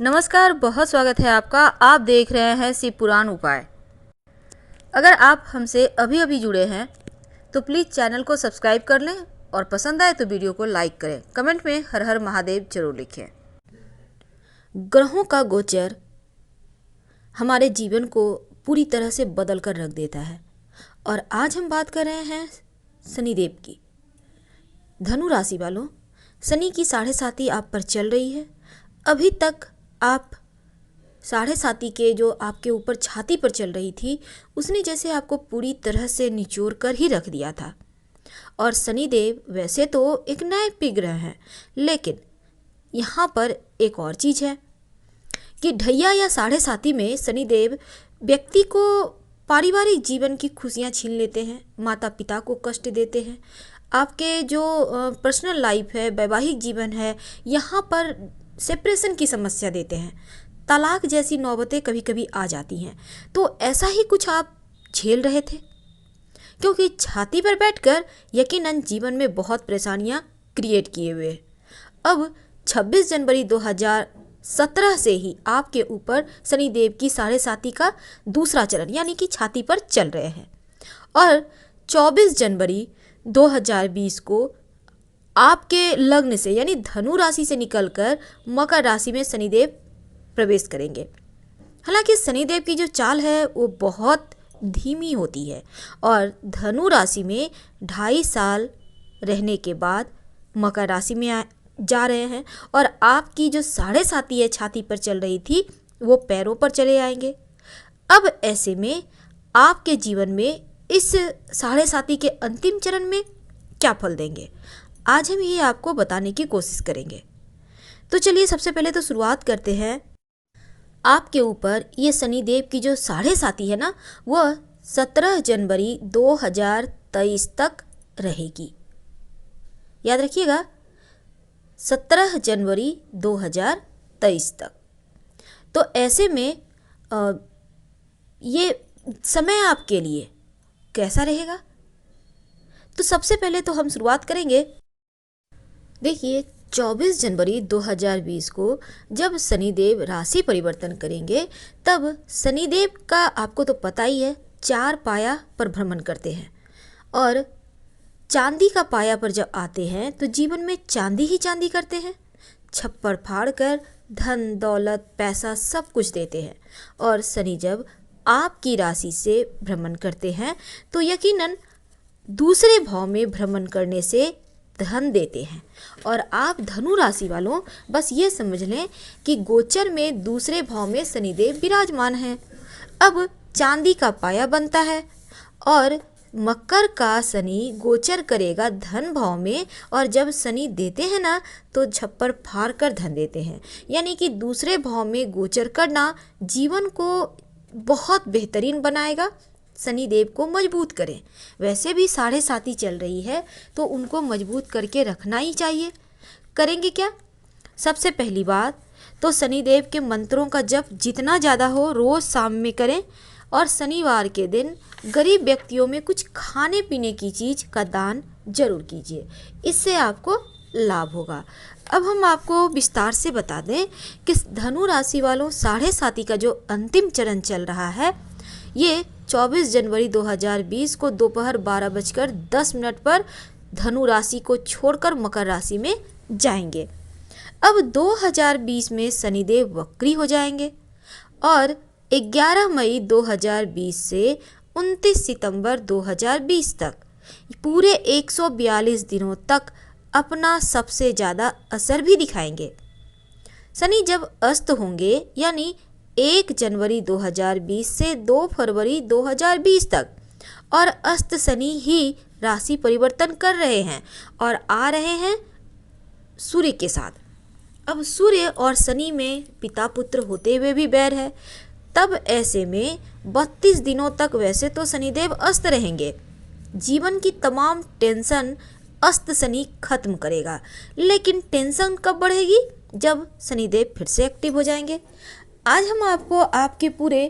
नमस्कार, बहुत स्वागत है आपका। आप देख रहे हैं शिव पुराण उपाय। अगर आप हमसे अभी अभी जुड़े हैं तो प्लीज़ चैनल को सब्सक्राइब कर लें और पसंद आए तो वीडियो को लाइक करें। कमेंट में हर हर महादेव जरूर लिखें। ग्रहों का गोचर हमारे जीवन को पूरी तरह से बदल कर रख देता है और आज हम बात कर रहे हैं शनिदेव की। धनु राशि वालों, शनि की 7.5 आप पर चल रही है। अभी तक आप 7.5 के जो आपके ऊपर छाती पर चल रही थी उसने जैसे आपको पूरी तरह से निचोड़ कर ही रख दिया था। और शनिदेव वैसे तो एक न्यायप्रिय ग्रह हैं, लेकिन यहाँ पर एक और चीज़ है कि ढैया या 7.5 में शनिदेव व्यक्ति को पारिवारिक जीवन की खुशियाँ छीन लेते हैं, माता पिता को कष्ट देते हैं, आपके जो पर्सनल लाइफ है, वैवाहिक जीवन है, यहाँ पर सेपरेशन की समस्या देते हैं। तलाक जैसी नौबतें कभी कभी आ जाती हैं। तो ऐसा ही कुछ आप झेल रहे थे, क्योंकि छाती पर बैठकर यकीनन जीवन में बहुत परेशानियां क्रिएट किए हुए। अब 26 जनवरी 2017 से ही आपके ऊपर शनिदेव की 7.5 का दूसरा चरण यानी कि छाती पर चल रहे हैं और 24 जनवरी 2020 को आपके लग्न से यानी धनु राशि से निकलकर मकर राशि में शनिदेव प्रवेश करेंगे। हालांकि शनिदेव की जो चाल है वो बहुत धीमी होती है और धनु राशि में 2.5 साल रहने के बाद मकर राशि में जा रहे हैं और आपकी जो 7.5 है छाती पर चल रही थी वो पैरों पर चले आएंगे। अब ऐसे में आपके जीवन में इस 7.5 के अंतिम चरण में क्या फल देंगे, आज हम ये आपको बताने की कोशिश करेंगे। तो चलिए सबसे पहले तो शुरुआत करते हैं। आपके ऊपर ये शनिदेव की जो 7.5 है ना, वह 17 जनवरी 2023 तक रहेगी। याद रखिएगा, 17 जनवरी 2023 तक। तो ऐसे में ये समय आपके लिए कैसा रहेगा, तो सबसे पहले तो हम शुरुआत करेंगे। देखिए 24 जनवरी 2020 को जब शनिदेव राशि परिवर्तन करेंगे तब शनिदेव का आपको तो पता ही है 4 पाया पर भ्रमण करते हैं और चांदी का पाया पर जब आते हैं तो जीवन में चांदी ही चांदी करते हैं, छप्पर फाड़ कर धन दौलत पैसा सब कुछ देते हैं। और शनि जब आपकी राशि से भ्रमण करते हैं तो यकीनन दूसरे भाव में भ्रमण करने से धन देते हैं। और आप धनु राशि वालों बस ये समझ लें कि गोचर में दूसरे भाव में शनिदेव विराजमान हैं। अब चांदी का पाया बनता है और मकर का शनि गोचर करेगा धन भाव में और जब शनि देते हैं ना तो छप्पर फाड़ कर धन देते हैं। यानी कि दूसरे भाव में गोचर करना जीवन को बहुत बेहतरीन बनाएगा, शनिदेव को मजबूत करें। वैसे भी 7.5 चल रही है तो उनको मजबूत करके रखना ही चाहिए। करेंगे क्या? सबसे पहली बात तो शनिदेव के मंत्रों का जप जितना ज़्यादा हो रोज़ शाम में करें और शनिवार के दिन गरीब व्यक्तियों में कुछ खाने पीने की चीज़ का दान जरूर कीजिए, इससे आपको लाभ होगा। अब हम आपको विस्तार से बता दें कि धनु राशि वालों 7.5 का जो अंतिम चरण चल रहा है ये 24 जनवरी 2020 को दोपहर 12:10 पर धनु राशि को छोड़कर मकर राशि में जाएंगे। अब 2020 में शनिदेव वक्री हो जाएंगे और 11 मई 2020 से 29 सितंबर 2020 तक पूरे 142 दिनों तक अपना सबसे ज़्यादा असर भी दिखाएंगे। शनि जब अस्त होंगे यानी 1 जनवरी 2020 से 2 फरवरी 2020 तक और अस्त शनि ही राशि परिवर्तन कर रहे हैं और आ रहे हैं सूर्य के साथ। अब सूर्य और शनि में पिता पुत्र होते हुए भी बैर है, तब ऐसे में 32 दिनों तक वैसे तो शनिदेव अस्त रहेंगे। जीवन की तमाम टेंशन अस्त शनि खत्म करेगा, लेकिन टेंशन कब बढ़ेगी? जब शनिदेव फिर से एक्टिव हो जाएंगे। आज हम आपको आपके पूरे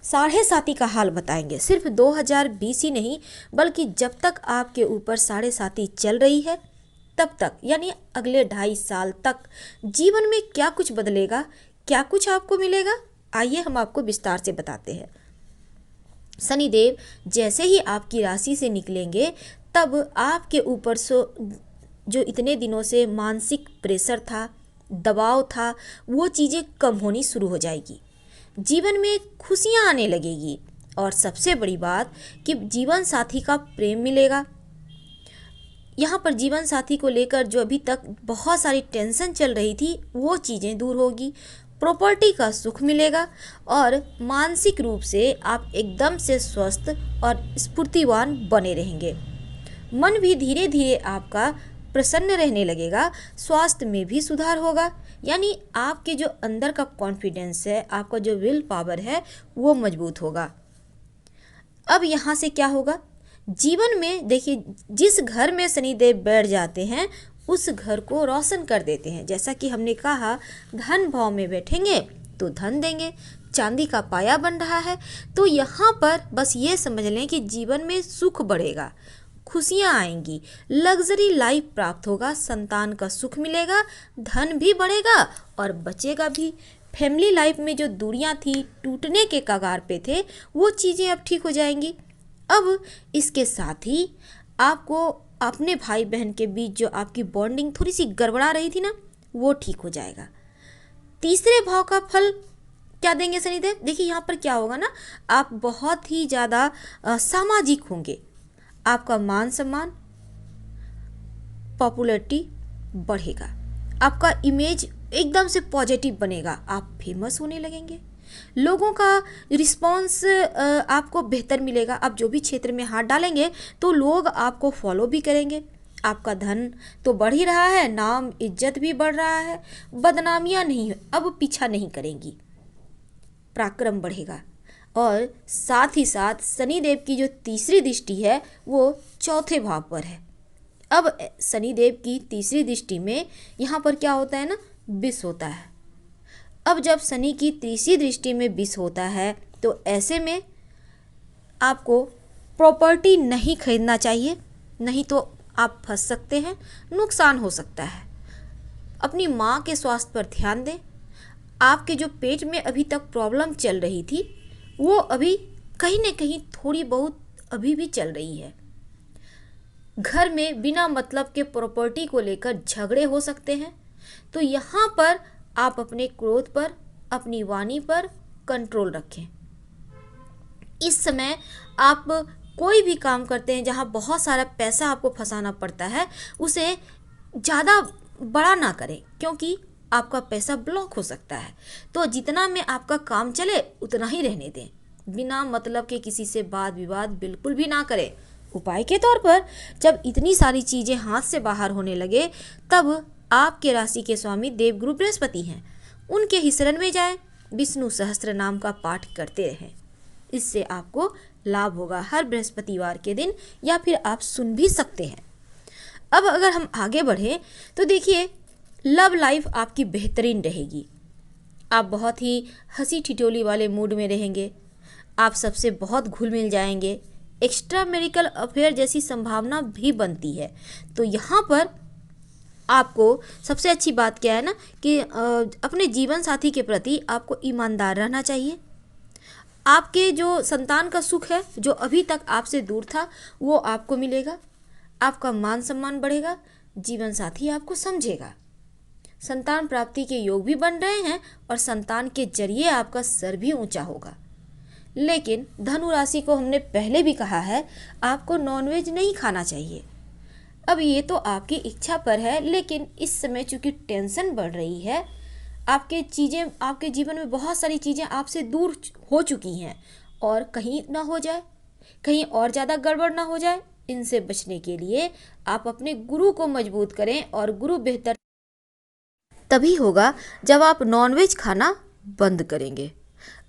7.5 का हाल बताएंगे। सिर्फ 2020 ही नहीं बल्कि जब तक आपके ऊपर 7.5 चल रही है तब तक यानी अगले 2.5 साल तक जीवन में क्या कुछ बदलेगा, क्या कुछ आपको मिलेगा? आइए हम आपको विस्तार से बताते हैं। शनिदेव जैसे ही आपकी राशि से निकलेंगे तब आपके ऊपर जो इतने दिनों से मानसिक प्रेशर था, दबाव था, वो चीज़ें कम होनी शुरू हो जाएगी। जीवन में खुशियाँ आने लगेगी और सबसे बड़ी बात कि जीवन साथी का प्रेम मिलेगा। यहाँ पर जीवन साथी को लेकर जो अभी तक बहुत सारी टेंशन चल रही थी वो चीज़ें दूर होगी, प्रॉपर्टी का सुख मिलेगा और मानसिक रूप से आप एकदम से स्वस्थ और स्फूर्तिवान बने रहेंगे। मन भी धीरे धीरे आपका प्रसन्न रहने लगेगा, स्वास्थ्य में भी सुधार होगा, यानी आपके जो अंदर का कॉन्फिडेंस है, आपका जो विल पावर है वो मजबूत होगा। अब यहाँ से क्या होगा? जीवन में देखिए, जिस घर में शनिदेव बैठ जाते हैं उस घर को रोशन कर देते हैं। जैसा कि हमने कहा, धन भाव में बैठेंगे तो धन देंगे, चांदी का पाया बन रहा है। तो यहाँ पर बस ये समझ लें कि जीवन में सुख बढ़ेगा, खुशियाँ आएंगी, लग्जरी लाइफ प्राप्त होगा, संतान का सुख मिलेगा, धन भी बढ़ेगा और बचेगा भी। फैमिली लाइफ में जो दूरियां थी, टूटने के कगार पे थे, वो चीज़ें अब ठीक हो जाएंगी। अब इसके साथ ही आपको अपने भाई बहन के बीच जो आपकी बॉन्डिंग थोड़ी सी गड़बड़ा रही थी ना, वो ठीक हो जाएगा। तीसरे भाव का फल क्या देंगे शनिदेव? देखिए यहाँ पर क्या होगा ना, आप बहुत ही ज़्यादा सामाजिक होंगे, आपका मान सम्मान, पॉपुलैरिटी बढ़ेगा, आपका इमेज एकदम से पॉजिटिव बनेगा, आप फेमस होने लगेंगे, लोगों का रिस्पॉन्स आपको बेहतर मिलेगा। आप जो भी क्षेत्र में हाथ डालेंगे तो लोग आपको फॉलो भी करेंगे। आपका धन तो बढ़ ही रहा है, नाम इज्जत भी बढ़ रहा है, बदनामियां नहीं अब पीछा नहीं करेंगी, पराक्रम बढ़ेगा। और साथ ही साथ शनिदेव की जो तीसरी दृष्टि है वो चौथे भाव पर है। अब शनिदेव की तीसरी दृष्टि में यहाँ पर क्या होता है ना, विष होता है। अब जब शनि की तीसरी दृष्टि में विष होता है तो ऐसे में आपको प्रॉपर्टी नहीं खरीदना चाहिए, नहीं तो आप फंस सकते हैं, नुकसान हो सकता है। अपनी माँ के स्वास्थ्य पर ध्यान दें। आपके जो पेट में अभी तक प्रॉब्लम चल रही थी वो अभी कहीं न कहीं थोड़ी बहुत अभी भी चल रही है। घर में बिना मतलब के प्रॉपर्टी को लेकर झगड़े हो सकते हैं, तो यहाँ पर आप अपने क्रोध पर, अपनी वाणी पर कंट्रोल रखें। इस समय आप कोई भी काम करते हैं जहाँ बहुत सारा पैसा आपको फंसाना पड़ता है, उसे ज़्यादा बड़ा ना करें, क्योंकि आपका पैसा ब्लॉक हो सकता है। तो जितना में आपका काम चले उतना ही रहने दें। बिना मतलब के किसी से वाद विवाद बिल्कुल भी ना करें। उपाय के तौर पर जब इतनी सारी चीज़ें हाथ से बाहर होने लगे तब आपके राशि के स्वामी देवगुरु बृहस्पति हैं, उनके ही शरण में जाएं, विष्णु सहस्त्र नाम का पाठ करते रहें। इससे आपको लाभ होगा हर बृहस्पतिवार के दिन, या फिर आप सुन भी सकते हैं। अब अगर हम आगे बढ़ें तो देखिए, लव लाइफ आपकी बेहतरीन रहेगी। आप बहुत ही हंसी ठिठोली वाले मूड में रहेंगे, आप सबसे बहुत घुल मिल जाएंगे, एक्स्ट्रा मैरिटल अफेयर जैसी संभावना भी बनती है। तो यहाँ पर आपको सबसे अच्छी बात क्या है ना कि अपने जीवन साथी के प्रति आपको ईमानदार रहना चाहिए। आपके जो संतान का सुख है जो अभी तक आपसे दूर था वो आपको मिलेगा, आपका मान सम्मान बढ़ेगा, जीवन साथी आपको समझेगा, संतान प्राप्ति के योग भी बन रहे हैं और संतान के जरिए आपका सर भी ऊंचा होगा। लेकिन धनु राशि को हमने पहले भी कहा है, आपको नॉनवेज नहीं खाना चाहिए। अब ये तो आपकी इच्छा पर है, लेकिन इस समय चूंकि टेंशन बढ़ रही है, आपके जीवन में बहुत सारी चीज़ें आपसे दूर हो चुकी हैं और कहीं ना हो जाए, कहीं और ज़्यादा गड़बड़ ना हो जाए, इनसे बचने के लिए आप अपने गुरु को मजबूत करें। और गुरु बेहतर तभी होगा जब आप नॉनवेज खाना बंद करेंगे।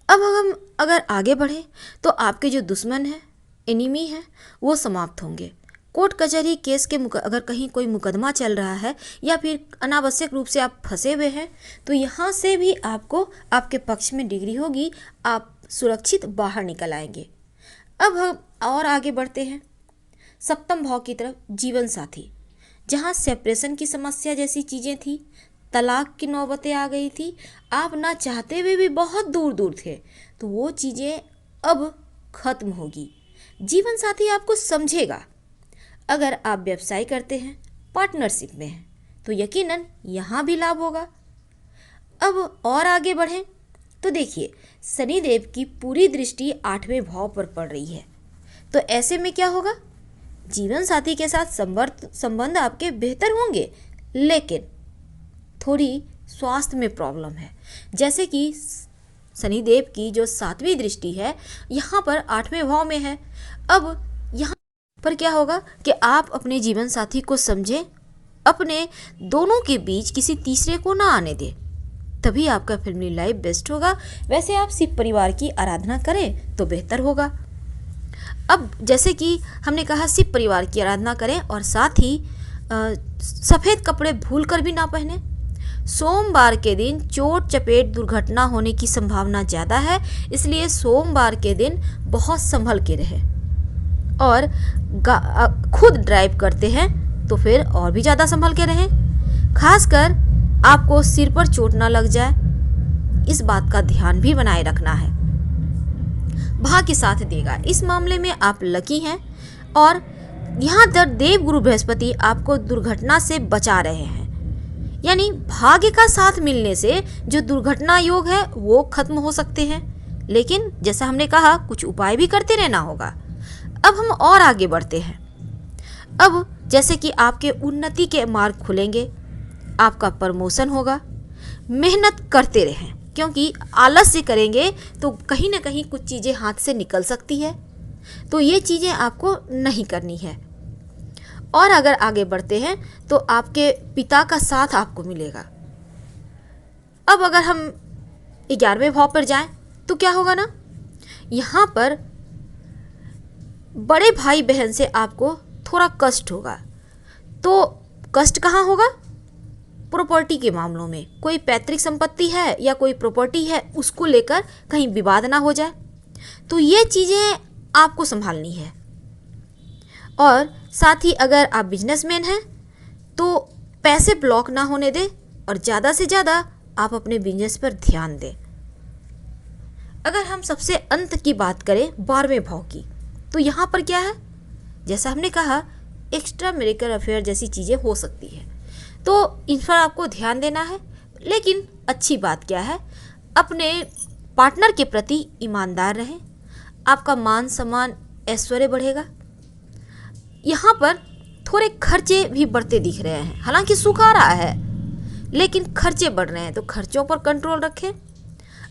अब हम अगर आगे बढ़ें तो आपके जो दुश्मन हैं, एनिमी हैं, वो समाप्त होंगे। कोर्ट कचहरी केस के अगर कहीं कोई मुकदमा चल रहा है या फिर अनावश्यक रूप से आप फंसे हुए हैं तो यहाँ से भी आपको आपके पक्ष में डिग्री होगी, आप सुरक्षित बाहर निकल आएंगे। अब हम और आगे बढ़ते हैं सप्तम भाव की तरफ। जीवन साथी, जहाँ सेपरेशन की समस्या जैसी चीज़ें थी तलाक की नौबतें आ गई थी, आप ना चाहते हुए भी बहुत दूर दूर थे, तो वो चीज़ें अब खत्म होगी। जीवन साथी आपको समझेगा। अगर आप व्यवसाय करते हैं, पार्टनरशिप में हैं, तो यकीनन यहाँ भी लाभ होगा। अब और आगे बढ़ें तो देखिए, शनिदेव की पूरी दृष्टि 8वें भाव पर पड़ रही है। तो ऐसे में क्या होगा, जीवन साथी के साथ संबंध आपके बेहतर होंगे, लेकिन थोड़ी स्वास्थ्य में प्रॉब्लम है। जैसे कि शनिदेव की जो 7वीं दृष्टि है यहाँ पर 8वें भाव में है। अब यहाँ पर क्या होगा कि आप अपने जीवन साथी को समझें, अपने दोनों के बीच किसी तीसरे को ना आने दें, तभी आपका फैमिली लाइफ बेस्ट होगा। वैसे आप शिव परिवार की आराधना करें तो बेहतर होगा। अब जैसे कि हमने कहा शिव परिवार की आराधना करें और साथ ही सफ़ेद कपड़े भूलकर भी ना पहने। सोमवार के दिन चोट चपेट दुर्घटना होने की संभावना ज़्यादा है, इसलिए सोमवार के दिन बहुत संभल के रहें। और खुद ड्राइव करते हैं तो फिर और भी ज़्यादा संभल के रहें। खासकर आपको सिर पर चोट ना लग जाए, इस बात का ध्यान भी बनाए रखना है। भाग्य साथ देगा, इस मामले में आप लकी हैं। और यहाँ तक देवगुरु बृहस्पति आपको दुर्घटना से बचा रहे हैं, यानी भाग्य का साथ मिलने से जो दुर्घटना योग है वो खत्म हो सकते हैं। लेकिन जैसा हमने कहा, कुछ उपाय भी करते रहना होगा। अब हम और आगे बढ़ते हैं। अब जैसे कि आपके उन्नति के मार्ग खुलेंगे, आपका प्रमोशन होगा। मेहनत करते रहें, क्योंकि आलस्य करेंगे तो कहीं ना कहीं कुछ चीज़ें हाथ से निकल सकती है, तो ये चीज़ें आपको नहीं करनी है। और अगर आगे बढ़ते हैं तो आपके पिता का साथ आपको मिलेगा। अब अगर हम 11वें भाव पर जाएं तो क्या होगा ना, यहाँ पर बड़े भाई बहन से आपको थोड़ा कष्ट होगा। तो कष्ट कहाँ होगा, प्रॉपर्टी के मामलों में। कोई पैतृक संपत्ति है या कोई प्रॉपर्टी है, उसको लेकर कहीं विवाद ना हो जाए, तो ये चीज़ें आपको संभालनी है। और साथ ही अगर आप बिजनेसमैन हैं तो पैसे ब्लॉक ना होने दें और ज़्यादा से ज़्यादा आप अपने बिजनेस पर ध्यान दें। अगर हम सबसे अंत की बात करें 12वें भाव की, तो यहाँ पर क्या है, जैसा हमने कहा एक्स्ट्रा मैरिटल अफेयर जैसी चीज़ें हो सकती है, तो इन पर आपको ध्यान देना है। लेकिन अच्छी बात क्या है, अपने पार्टनर के प्रति ईमानदार रहें, आपका मान सम्मान ऐश्वर्य बढ़ेगा। यहाँ पर थोड़े खर्चे भी बढ़ते दिख रहे हैं, हालांकि सुख आ रहा है लेकिन खर्चे बढ़ रहे हैं, तो खर्चों पर कंट्रोल रखें।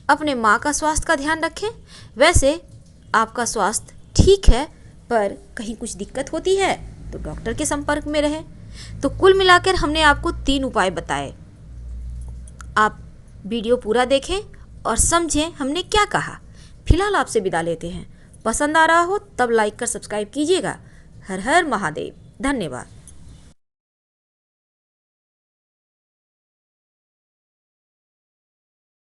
अपने माँ का स्वास्थ्य का ध्यान रखें। वैसे आपका स्वास्थ्य ठीक है, पर कहीं कुछ दिक्कत होती है तो डॉक्टर के संपर्क में रहें। तो कुल मिलाकर हमने आपको 3 उपाय बताए। आप वीडियो पूरा देखें और समझें हमने क्या कहा। फिलहाल आपसे विदा लेते हैं। पसंद आ रहा हो तब लाइक कर सब्सक्राइब कीजिएगा। हर हर महादेव। धन्यवाद।